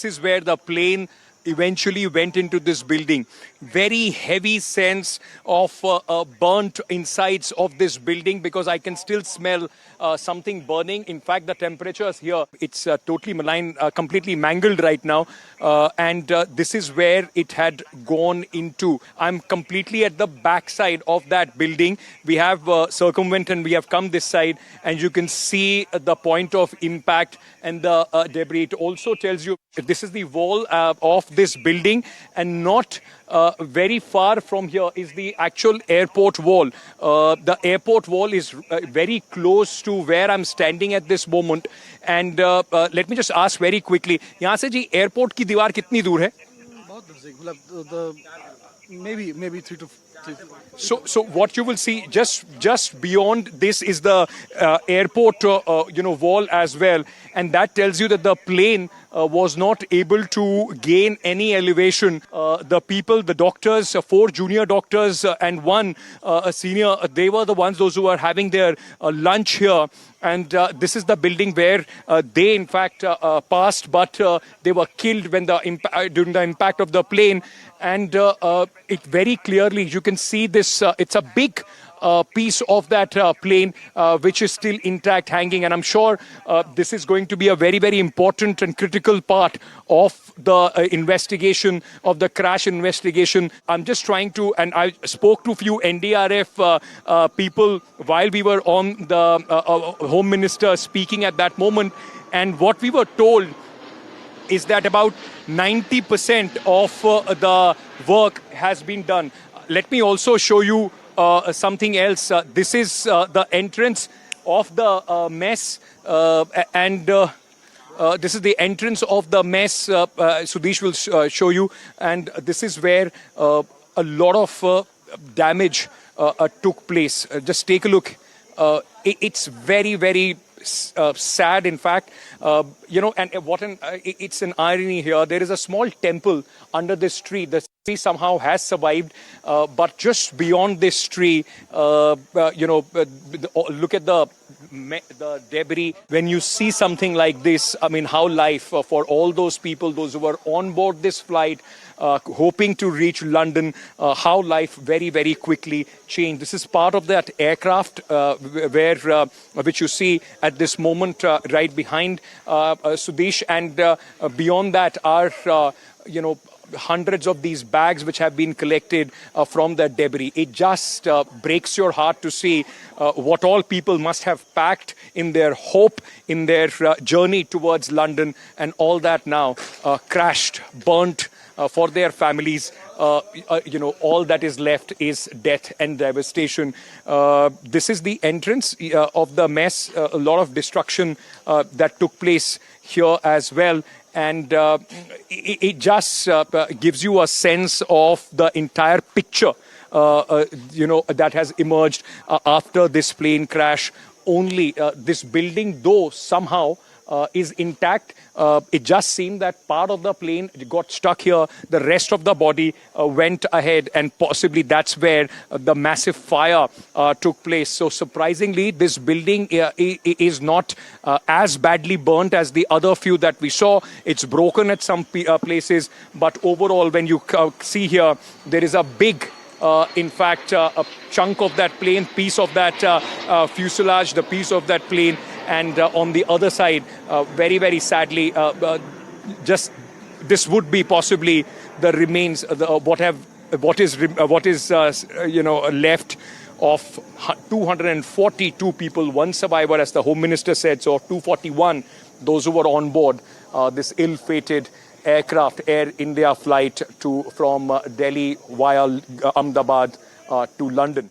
This is where the plane eventually went into this building. Very heavy sense of burnt insides of this building because I can still smell something burning. In fact, the temperatures here, it's totally malign, completely mangled right now. And this is where it had gone into. I'm completely at the backside of that building. We have circumvented and we have come this side and you can see the point of impact and the debris. It also tells you this is the wall of this building and not very far from here is the actual airport wall. The airport wall is very close to where I'm standing at this moment. And let me just ask very quickly, यहाँ से जी airport की दीवार कितनी दूर है? बहुत नजदीक मतलब maybe 3 to 3. So what you will see just beyond this is the airport wall as well, and that tells you that the plane was not able to gain any elevation. The people, the doctors, 4 junior doctors and 1 senior, they were the ones, those who were having their lunch here. And this is the building where they in fact passed, but they were killed when during the impact of the plane. And it very clearly, you can see this, it's a big piece of that plane which is still intact, hanging. And I'm sure this is going to be a very, very important and critical part of the investigation, of the crash investigation. I'm just trying to, and I spoke to a few NDRF people while we were on the Home Minister speaking at that moment. And what we were told is that about 90% of the work has been done. Let me also show you something else. This is the entrance of the mess, and this is the entrance of the mess. Sudesh will show you, and this is where a lot of damage took place. Just take a look. It's very, very sad, in fact, and it's an irony here. There is a small temple under this tree. The tree somehow has survived, but just beyond this tree, look at the debris. When you see something like this, I mean, how life for all those people, those who were on board this flight, hoping to reach London, how life very, very quickly changed. This is part of that aircraft which you see at this moment right behind Sudesh, and beyond that are hundreds of these bags which have been collected from the debris. It just breaks your heart to see what all people must have packed in their hope, in their journey towards London, and all that now crashed, burnt. For their families, all that is left is death and devastation. This is the entrance of the mess. A lot of destruction that took place here as well. And it just gives you a sense of the entire picture, that has emerged after this plane crash. Only this building, though somehow is intact. It just seemed that part of the plane got stuck here. The rest of the body went ahead, and possibly that's where the massive fire took place. So surprisingly, this building is not as badly burnt as the other few that we saw. It's broken at some places, but overall, when you see here, there is a big in fact, a chunk of that plane, piece of that fuselage, the piece of that plane, and on the other side, very, very sadly, just this would be possibly the remains, what is left of 242 people, 1 survivor, as the Home Minister said, so 241, those who were on board this ill-fated aircraft, Air India flight from Delhi via Ahmedabad to London.